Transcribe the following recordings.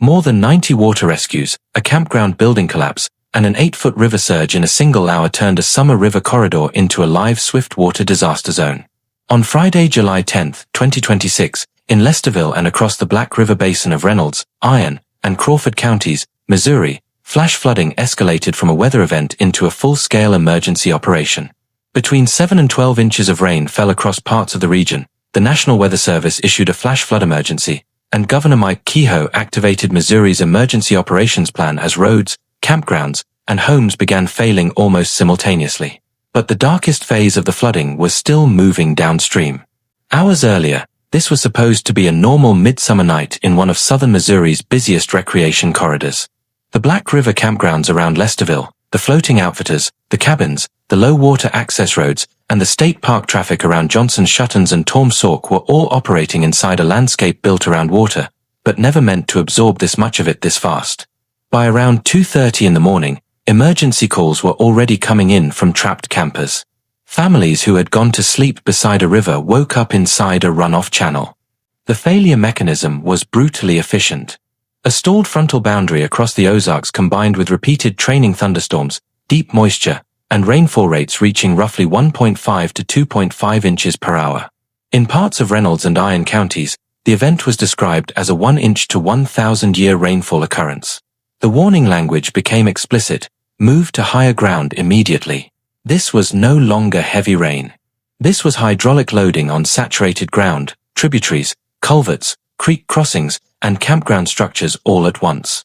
More than 90 water rescues, a campground building collapse, and an 8-foot river surge in a single hour turned a summer river corridor into a live swift water disaster zone. On Friday, July 10, 2026, in Lesterville and across the Black River Basin of Reynolds, Iron, and Crawford counties, Missouri, flash flooding escalated from a weather event into a full-scale emergency operation. Between 7 and 12 inches of rain fell across parts of the region. The National Weather Service issued a flash flood emergency, and Governor Mike Kehoe activated Missouri's emergency operations plan as roads, campgrounds, and homes began failing almost simultaneously. But the darkest phase of the flooding was still moving downstream. Hours earlier, this was supposed to be a normal midsummer night in one of southern Missouri's busiest recreation corridors. The Black River campgrounds around Lesterville, the floating outfitters, the cabins, the low-water access roads, and the state park traffic around Johnson's Shuttons and Torm Sauk were all operating inside a landscape built around water, but never meant to absorb this much of it this fast. By around 2:30 in the morning, emergency calls were already coming in from trapped campers. Families who had gone to sleep beside a river woke up inside a runoff channel. The failure mechanism was brutally efficient. A stalled frontal boundary across the Ozarks combined with repeated training thunderstorms, deep moisture, and rainfall rates reaching roughly 1.5 to 2.5 inches per hour. In parts of Reynolds and Iron counties, the event was described as a 1 inch to 1,000-year rainfall occurrence. The warning language became explicit, move to higher ground immediately. This was no longer heavy rain. This was hydraulic loading on saturated ground, tributaries, culverts, creek crossings, and campground structures all at once.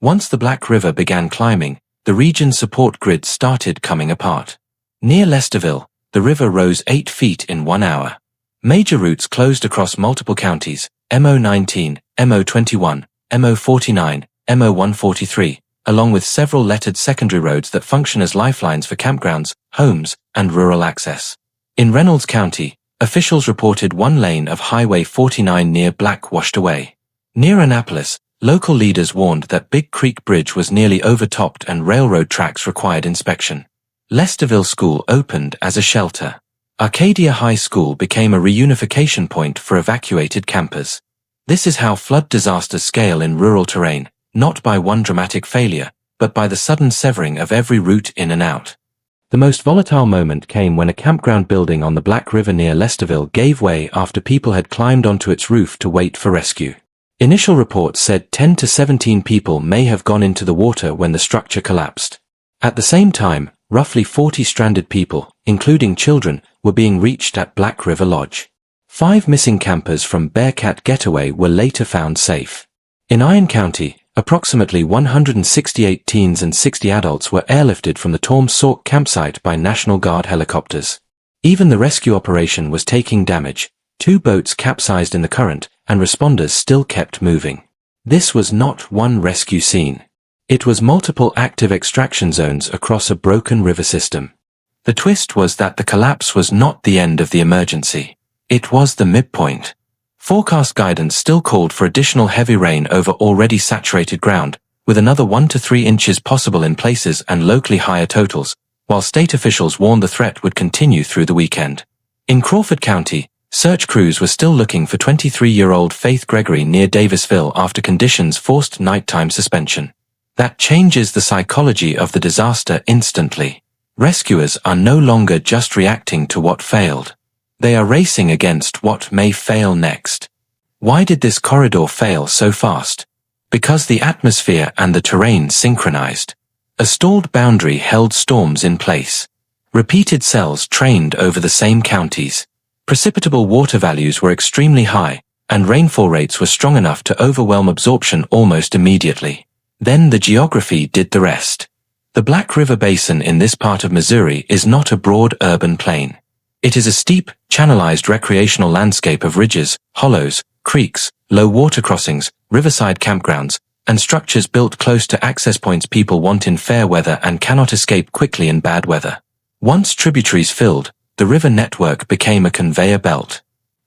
Once the Black River began climbing, the region's support grid started coming apart. Near Lesterville, the river rose 8 feet in 1 hour. Major routes closed across multiple counties, MO19, MO21, MO49, MO143, along with several lettered secondary roads that function as lifelines for campgrounds, homes, and rural access. In Reynolds County, officials reported one lane of Highway 49 near Black washed away. Near Annapolis, local leaders warned that Big Creek Bridge was nearly overtopped and railroad tracks required inspection. Lesterville School opened as a shelter. Arcadia High School became a reunification point for evacuated campers. This is how flood disasters scale in rural terrain, not by one dramatic failure, but by the sudden severing of every route in and out. The most volatile moment came when a campground building on the Black River near Lesterville gave way after people had climbed onto its roof to wait for rescue. Initial reports said 10 to 17 people may have gone into the water when the structure collapsed. At the same time, roughly 40 stranded people, including children, were being reached at Black River Lodge. 5 missing campers from Bearcat Getaway were later found safe. In Iron County, approximately 168 teens and 60 adults were airlifted from the Torm Sauk campsite by National Guard helicopters. Even the rescue operation was taking damage. 2 boats capsized in the current, and responders still kept moving. This was not one rescue scene. It was multiple active extraction zones across a broken river system. The twist was that the collapse was not the end of the emergency. It was the midpoint. Forecast guidance still called for additional heavy rain over already saturated ground, with another 1 to 3 inches possible in places and locally higher totals, while state officials warned the threat would continue through the weekend. In Crawford County, search crews were still looking for 23-year-old Faith Gregory near Davisville after conditions forced nighttime suspension. That changes the psychology of the disaster instantly. Rescuers are no longer just reacting to what failed. They are racing against what may fail next. Why did this corridor fail so fast? Because the atmosphere and the terrain synchronized. A stalled boundary held storms in place. Repeated cells trained over the same counties. Precipitable water values were extremely high, and rainfall rates were strong enough to overwhelm absorption almost immediately. Then the geography did the rest. The Black River Basin in this part of Missouri is not a broad urban plain. It is a steep, channelized recreational landscape of ridges, hollows, creeks, low water crossings, riverside campgrounds, and structures built close to access points people want in fair weather and cannot escape quickly in bad weather. Once tributaries filled, the river network became a conveyor belt.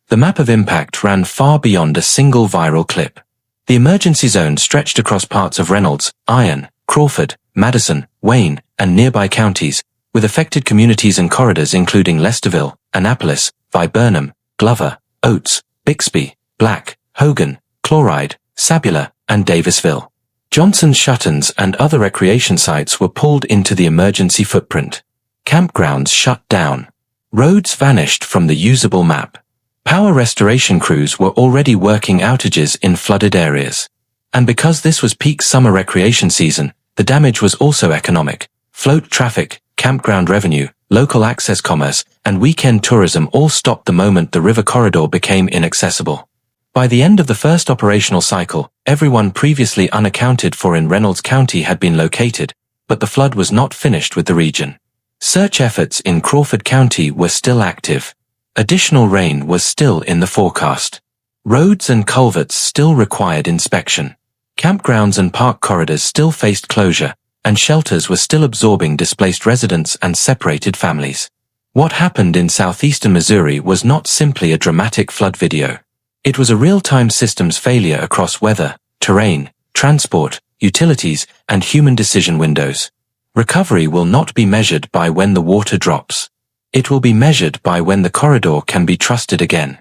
The map of impact ran far beyond a single viral clip. The emergency zone stretched across parts of Reynolds, Iron, Crawford, Madison, Wayne, and nearby counties, with affected communities and corridors including Lesterville, Annapolis, Viburnum, Glover, Oates, Bixby, Black, Hogan, Chloride, Sabula, and Davisville. Johnson's Shuttons and other recreation sites were pulled into the emergency footprint. Campgrounds shut down. Roads vanished from the usable map. Power restoration crews were already working outages in flooded areas. And because this was peak summer recreation season, the damage was also economic. Float traffic, campground revenue, local access commerce, and weekend tourism all stopped the moment the river corridor became inaccessible. By the end of the first operational cycle, everyone previously unaccounted for in Reynolds County had been located, but the flood was not finished with the region. Search efforts in Crawford County were still active. Additional rain was still in the forecast. Roads and culverts still required inspection. Campgrounds and park corridors still faced closure, and shelters were still absorbing displaced residents and separated families. What happened in southeastern Missouri was not simply a dramatic flood video. It was a real-time systems failure across weather, terrain, transport, utilities, and human decision windows. Recovery will not be measured by when the water drops. It will be measured by when the corridor can be trusted again.